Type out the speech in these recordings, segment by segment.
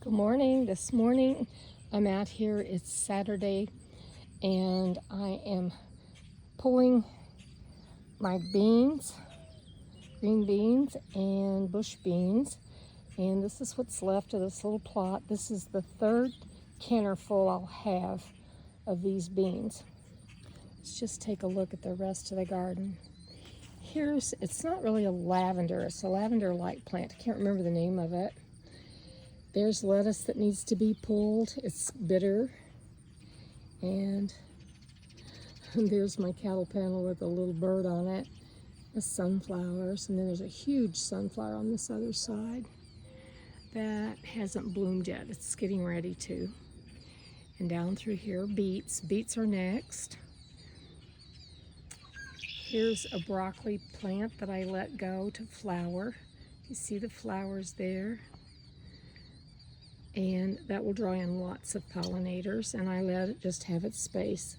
Good morning. This morning I'm out here. It's Saturday and I am pulling my beans, green beans and bush beans. And this is what's left of this little plot. This is the third canner full I'll have of these beans. Let's just take a look at the rest of the garden. It's not really a lavender, it's a lavender-like plant. I can't remember the name of it. There's lettuce that needs to be pulled. It's bitter. And there's my cattle panel with a little bird on it. The sunflowers. And then there's a huge sunflower on this other side that hasn't bloomed yet. It's getting ready to. And down through here, beets. Beets are next. Here's a broccoli plant that I let go to flower. You see the flowers there? And that will draw in lots of pollinators, and I let it just have its space.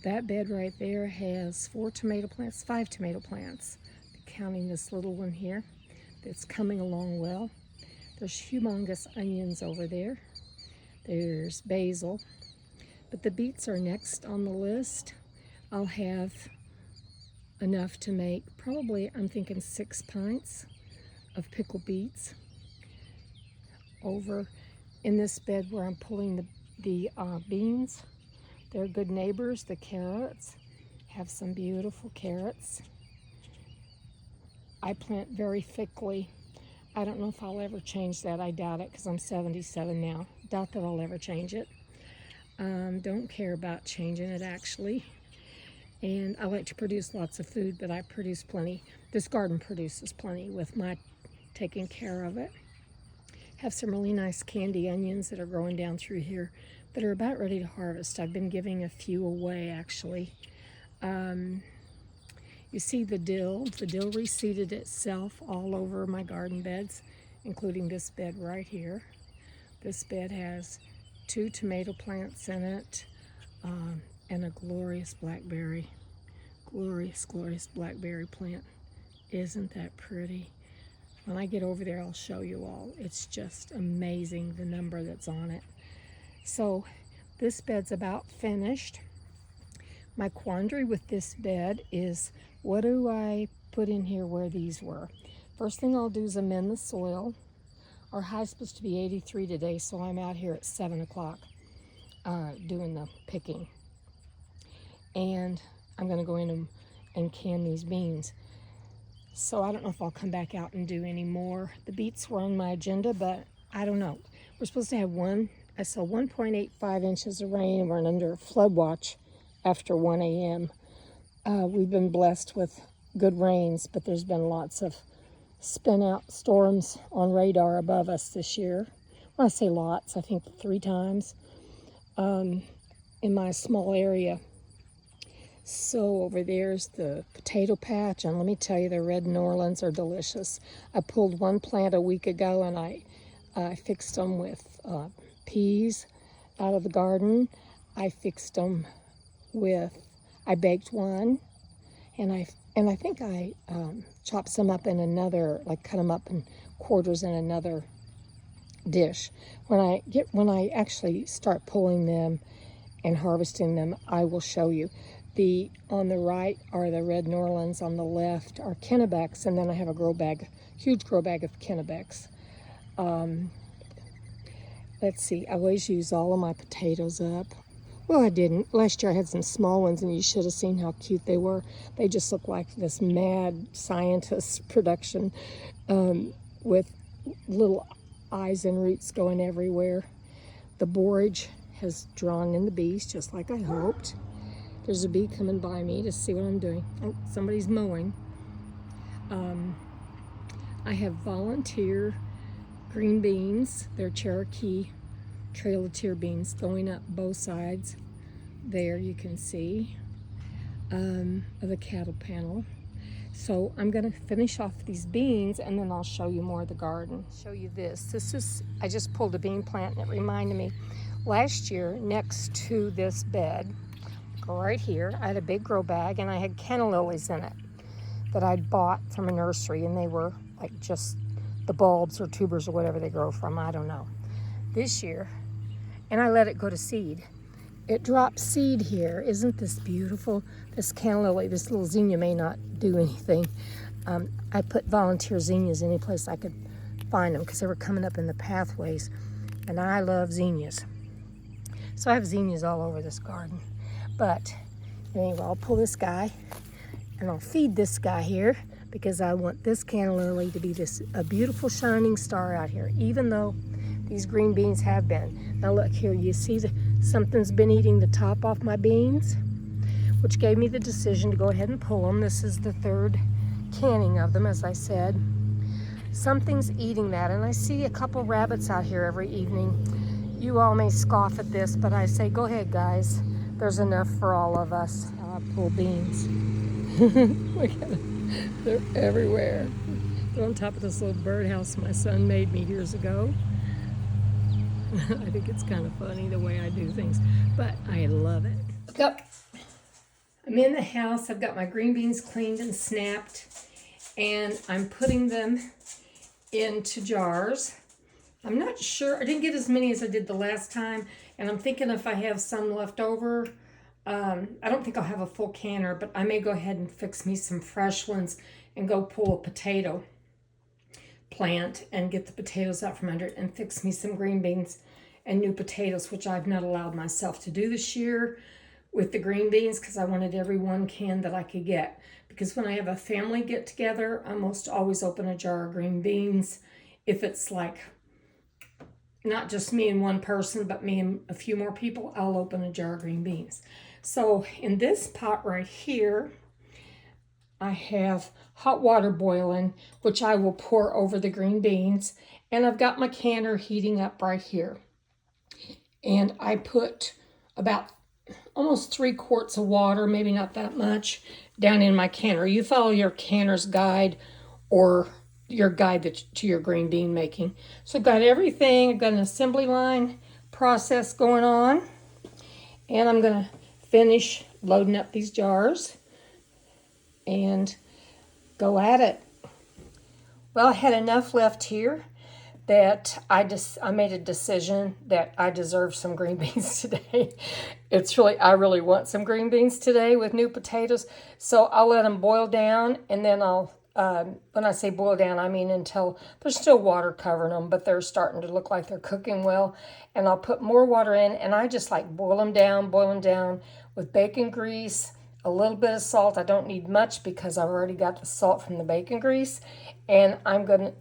That bed right there has 5 tomato plants, counting this little one here that's coming along well. There's humongous onions over there. There's basil, but the beets are next on the list. I'll have enough to make probably, I'm thinking 6 pints of pickled beets. Over in this bed where I'm pulling the beans, they're good neighbors. The carrots have some beautiful carrots. I plant very thickly. I don't know if I'll ever change that. I doubt it because I'm 77 now. Doubt that I'll ever change it. Don't care about changing it actually. And I like to produce lots of food, but I produce plenty. This garden produces plenty with my taking care of it. Have some really nice candy onions that are growing down through here that are about ready to harvest. I've been giving a few away actually. You see the dill reseeded itself all over my garden beds, including this bed right here. This bed has 2 tomato plants in it and a glorious blackberry plant. Isn't that pretty? When I get over there, I'll show you all. It's just amazing the number that's on it. So this bed's about finished. My quandary with this bed is, what do I put in here where these were? First thing I'll do is amend the soil. Our high's supposed to be 83 today, so I'm out here at 7 o'clock doing the picking. And I'm going to go in and can these beans. So I don't know if I'll come back out and do any more. The beets were on my agenda, but I don't know. We're supposed to have 1.85 inches of rain, and we're under flood watch after 1 a.m. We've been blessed with good rains, but there's been lots of spin out storms on radar above us this year. When I say lots, I think 3 times in my small area. So over there's the potato patch, and let me tell you, the red Norlands are delicious. I pulled one plant a week ago, and I fixed them with peas out of the garden. I fixed them with, I baked one, and I think I chopped some up in another, like cut them up in quarters in another dish. When I actually start pulling them and harvesting them, I will show you. On the right are the red Norlands, on the left are Kennebecs, and then I have a huge grow bag of Kennebecs. Let's see, I always use all of my potatoes up. Well, I didn't. Last year I had some small ones, and you should have seen how cute they were. They just look like this mad scientist production with little eyes and roots going everywhere. The borage has drawn in the bees, just like I hoped. There's a bee coming by me to see what I'm doing. Oh, somebody's mowing. I have volunteer green beans. They're Cherokee Trail of Tear beans going up both sides. There you can see of the cattle panel. So I'm going to finish off these beans, and then I'll show you more of the garden. Show you this. I just pulled a bean plant, and it reminded me. Last year, next to this bed, right here, I had a big grow bag, and I had canna lilies in it that I'd bought from a nursery, and they were like just the bulbs or tubers or whatever they grow from, I don't know. this year, and I let it go to seed. It dropped seed here. Isn't this beautiful? This canna lily, this little zinnia may not do anything. I put volunteer zinnias any place I could find them because they were coming up in the pathways, and I love zinnias. So I have zinnias all over this garden. But anyway, I'll pull this guy and I'll feed this guy here because I want this canna lily to be a beautiful shining star out here, even though these green beans have been. Now look here, you see something's been eating the top off my beans, which gave me the decision to go ahead and pull them. This is the third canning of them, as I said. Something's eating that, and I see a couple rabbits out here every evening. You all may scoff at this, but I say, go ahead, guys. There's enough for all of us. I pull beans. Look at them. They're everywhere. They're on top of this little birdhouse my son made me years ago. I think it's kind of funny the way I do things, but I love it. Yep. I'm in the house. I've got my green beans cleaned and snapped, and I'm putting them into jars. I'm not sure. I didn't get as many as I did the last time, and I'm thinking if I have some left over, I don't think I'll have a full canner, but I may go ahead and fix me some fresh ones and go pull a potato plant and get the potatoes out from under it and fix me some green beans and new potatoes, which I've not allowed myself to do this year with the green beans because I wanted every one can that I could get. Because when I have a family get together, I almost always open a jar of green beans. If it's like not just me and one person, but me and a few more people, I'll open a jar of green beans. So in this pot right here, I have hot water boiling, which I will pour over the green beans. And I've got my canner heating up right here. And I put about almost 3 quarts of water, maybe not that much, down in my canner. You follow your canner's guide or your guide to your green bean making. So I've got everything. I've got an assembly line process going on. And I'm going to finish loading up these jars and go at it. Well, I had enough left here that I made a decision that I deserve some green beans today. I really want some green beans today with new potatoes. So I'll let them boil down, and then I'll, when I say boil down, I mean until there's still water covering them, but they're starting to look like they're cooking well. And I'll put more water in, and I just like boil them down with bacon grease, a little bit of salt. I don't need much because I've already got the salt from the bacon grease. And I'm gonna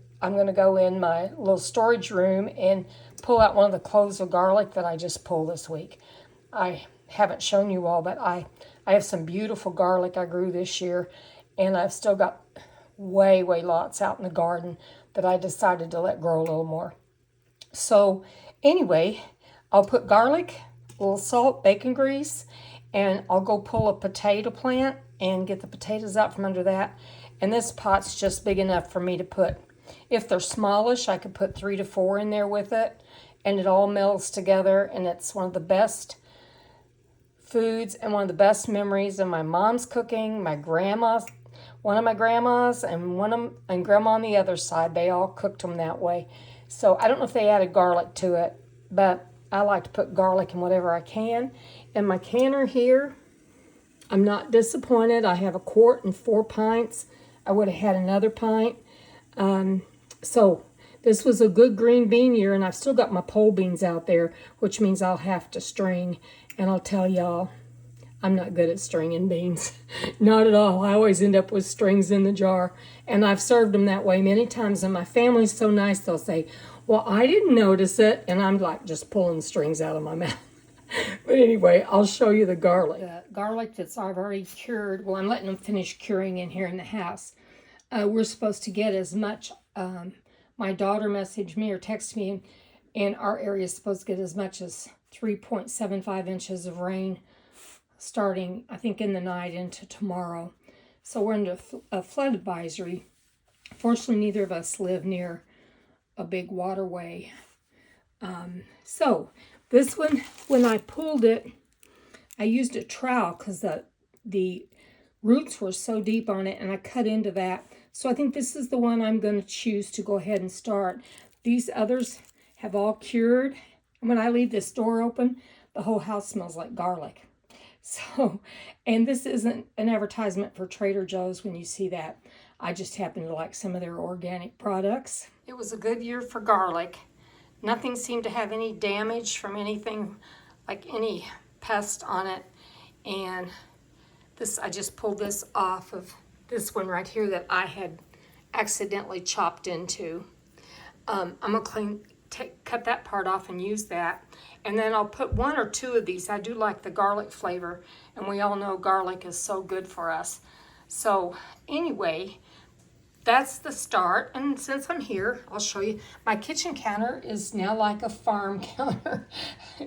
go in my little storage room and pull out one of the cloves of garlic that I just pulled this week. I haven't shown you all, but I have some beautiful garlic I grew this year, and I've still got way lots out in the garden that I decided to let grow a little more. So anyway, I'll put garlic, a little salt, bacon grease, and I'll go pull a potato plant and get the potatoes out from under that. And this pot's just big enough for me to put, if they're smallish, I could put 3 to 4 in there with it, and it all melds together, and it's one of the best foods and one of the best memories of my mom's cooking, my grandma's, one of my grandmas, and grandma on the other side. They all cooked them that way. So I don't know if they added garlic to it, but I like to put garlic in whatever I can. And my canner here, I'm not disappointed. I have 1 quart and 4 pints. I would have had another pint. So this was a good green bean year, and I've still got my pole beans out there, which means I'll have to string. And I'll tell y'all, I'm not good at stringing beans. Not at all. I always end up with strings in the jar. And I've served them that way many times, and my family's so nice, they'll say, well, I didn't notice it. And I'm like just pulling strings out of my mouth. But anyway, I'll show you the garlic. The garlic that's I've already cured. Well, I'm letting them finish curing in here in the house. We're supposed to get as much, my daughter messaged me or texted me, and our area is supposed to get as much as 3.75 inches of rain starting, I think, in the night into tomorrow. So we're into a flood advisory. Fortunately, neither of us live near a big waterway. So this one, when I pulled it, I used a trowel because the roots were so deep on it, and I cut into that. So I think this is the one I'm going to choose to go ahead and start. These others have all cured. And when I leave this door open, the whole house smells like garlic. So, and this isn't an advertisement for Trader Joe's when you see that. I just happen to like some of their organic products. It was a good year for garlic. Nothing seemed to have any damage from anything, like any pest on it. And this, I just pulled this off of this one right here that I had accidentally chopped into. I'm gonna cut that part off and use that. And then I'll put 1 or 2 of these. I do like the garlic flavor, and we all know garlic is so good for us. So anyway, that's the start. And since I'm here, I'll show you. My kitchen counter is now like a farm counter.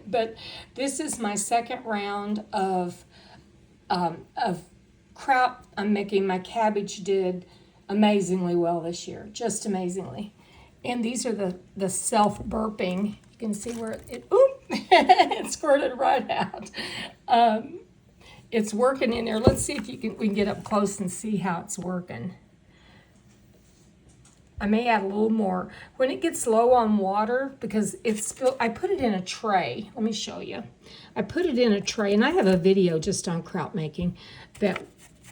But this is my second round of kraut I'm making. My cabbage did amazingly well this year, just amazingly. And these are the self-burping. You can see where it squirted right out. It's working in there. Let's see if we can get up close and see how it's working. I may add a little more. When it gets low on water, because I put it in a tray. Let me show you. I put it in a tray, and I have a video just on kraut making. That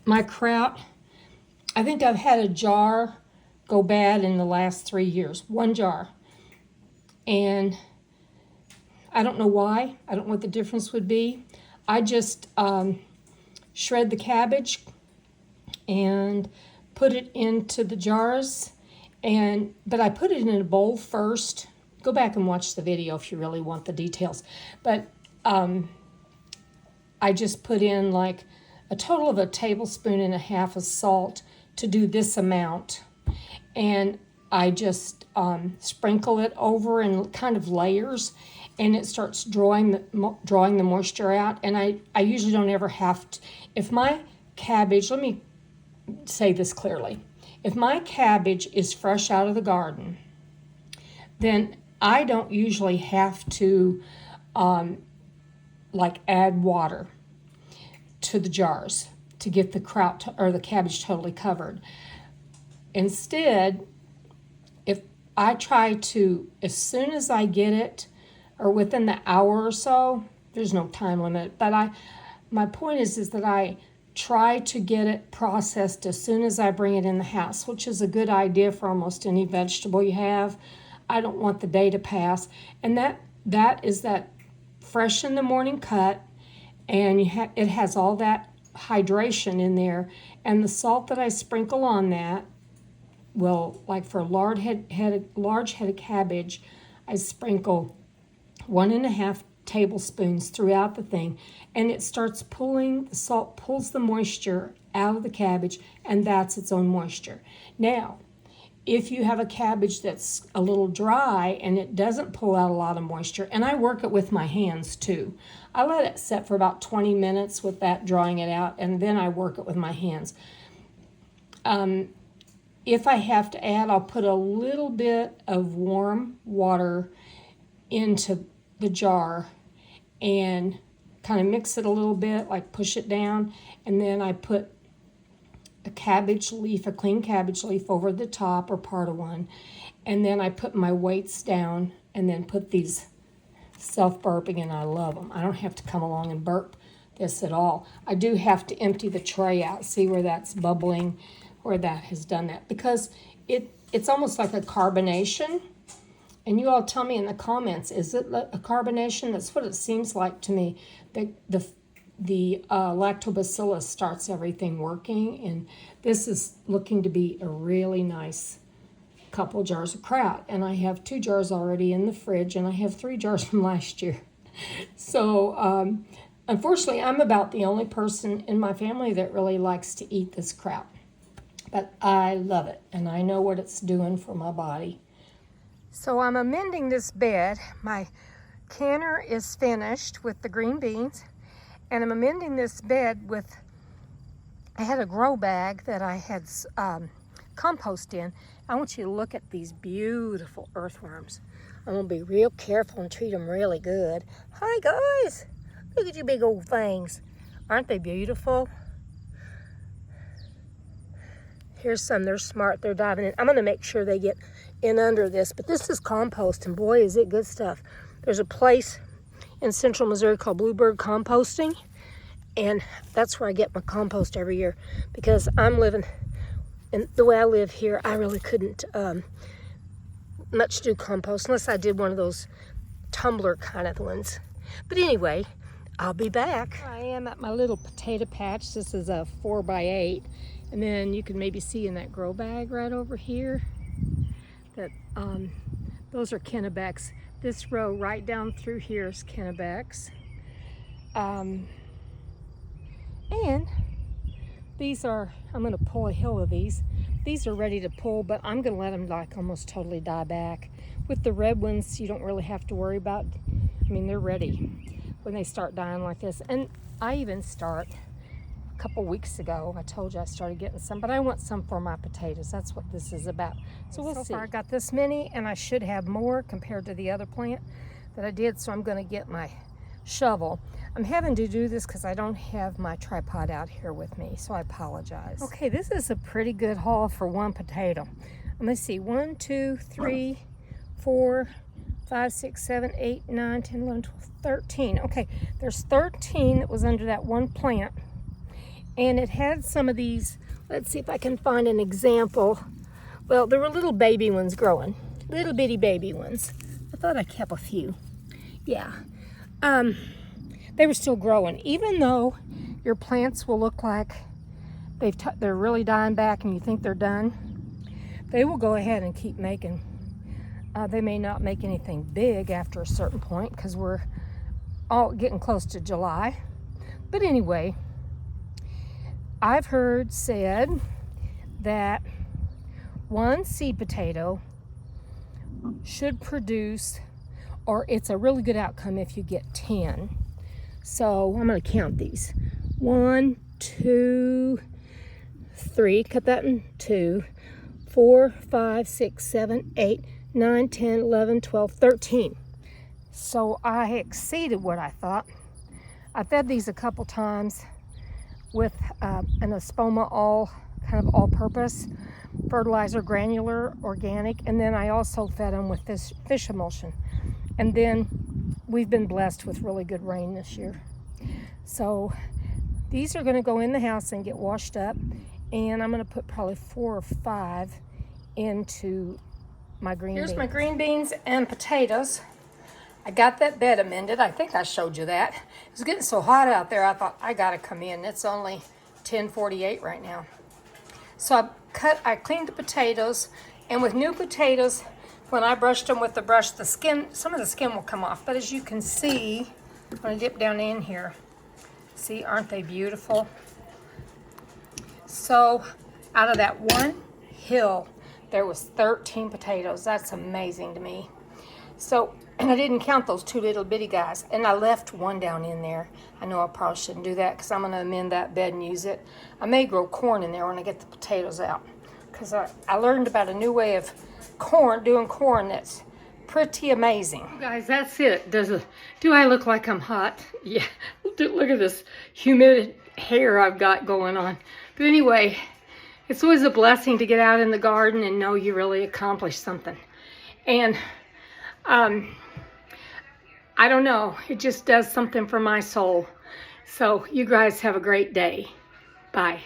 my kraut, I think I've had a jar go bad in the last 3 years. 1 jar. And I don't know why. I don't know what the difference would be. I just shred the cabbage and put it into the jars. But I put it in a bowl first. Go back and watch the video if you really want the details. But I just put in like a total of 1.5 tablespoons of salt to do this amount. And I just sprinkle it over in kind of layers, and it starts drawing the moisture out. And I usually don't ever have to, if my cabbage, let me say this clearly. If my cabbage is fresh out of the garden, then I don't usually have to like add water to the jars to get the kraut or the cabbage totally covered. Instead, if I try to, as soon as I get it, or within the hour or so, there's no time limit, but my point is that I try to get it processed as soon as I bring it in the house, which is a good idea for almost any vegetable you have. I don't want the day to pass. And that is that fresh in the morning cut, and it has all that hydration in there. And the salt that I sprinkle on that will, like for a large head of cabbage, I sprinkle 1.5 tablespoons throughout the thing, and it starts the salt pulls the moisture out of the cabbage, and that's its own moisture. Now, if you have a cabbage that's a little dry and it doesn't pull out a lot of moisture, and I work it with my hands too. I let it set for about 20 minutes with that drawing it out, and then I work it with my hands. If I have to add, I'll put a little bit of warm water into the jar and kind of mix it a little bit, like push it down, and then I put a cabbage leaf, a clean cabbage leaf over the top or part of one, and then I put my weights down and then put these self-burping, and I love them. I don't have to come along and burp this at all. I do have to empty the tray out, see where that's bubbling, where that has done that, because it's almost like a carbonation. And you all tell me in the comments, is it a carbonation? That's what it seems like to me. The lactobacillus starts everything working, and this is looking to be a really nice couple jars of kraut. And I have 2 jars already in the fridge, and I have 3 jars from last year. So unfortunately, I'm about the only person in my family that really likes to eat this kraut. But I love it, and I know what it's doing for my body. So I'm amending this bed. My canner is finished with the green beans, and I'm amending this bed with, I had a grow bag that I had compost in. I want you to look at these beautiful earthworms. I'm gonna be real careful and treat them really good. Hi guys, look at you big old things. Aren't they beautiful? Here's some, they're smart, they're diving in. I'm gonna make sure they get in under this, but this is compost, and boy, is it good stuff. There's a place in central Missouri called Bluebird Composting, and that's where I get my compost every year, because I'm living, and the way I live here, I really couldn't much do compost unless I did one of those tumbler kind of ones. But anyway, I'll be back. I am at my little potato patch. This is a 4x8, and then you can maybe see in that grow bag right over here that those are Kennebecs. This row right down through here is Kennebecs. And these are, I'm going to pull a hill of these. These are ready to pull, but I'm going to let them like almost totally die back. With the red ones, you don't really have to worry about, I mean, they're ready when they start dying like this. And I even start, a couple weeks ago, I told you I started getting some, but I want some for my potatoes. That's what this is about. So we'll see. So far I got this many, and I should have more compared to the other plant that I did, so I'm going to get my shovel. I'm having to do this because I don't have my tripod out here with me, so I apologize. Okay, this is a pretty good haul for one potato. Let me see, 1, 2, 3, 4, 5, 6, 7, 8, 9, 10, 11, 12, 13. Okay, there's 13 that was under that one plant, and it had some of these. Let's see if I can find an example. Well, there were little baby ones growing, little bitty baby ones. I thought I kept a few. Yeah. They were still growing, even though your plants will look like they're really dying back and you think they're done. They will go ahead and keep making. They may not make anything big after a certain point because we're all getting close to July. But anyway, I've heard said that one seed potato should produce, or it's a really good outcome if you get 10. So I'm going to count these. 1, 2, 3, cut that in 2, 4, 5, 6, 7, 8, 9, 10, 11, 12, 13. So I exceeded what I thought. I fed these a couple times with an Espoma all-purpose fertilizer, granular, organic, and then I also fed them with this fish emulsion. And then we've been blessed with really good rain this year. So these are going to go in the house and get washed up, and I'm going to put probably 4 or 5 into my green beans. Here's my green beans and potatoes. I got that bed amended. I think I showed you that. It was getting so hot out there, I thought I got to come in. It's only 10:48 right now. So I cleaned the potatoes, and with new potatoes, when I brushed them with the brush, the skin, some of the skin will come off. But as you can see, when I dip down in here, see, aren't they beautiful? So out of that one hill, there was 13 potatoes. That's amazing to me. So, and I didn't count those 2 little bitty guys, and I left one down in there. I know I probably shouldn't do that because I'm going to amend that bed and use it. I may grow corn in there when I get the potatoes out, because I learned about a new way of doing corn that's pretty amazing. Guys, that's it. Do I look like I'm hot? Yeah, look at this humid hair I've got going on. But anyway, it's always a blessing to get out in the garden and know you really accomplished something. And I don't know, it just does something for my soul. So you guys have a great day. Bye.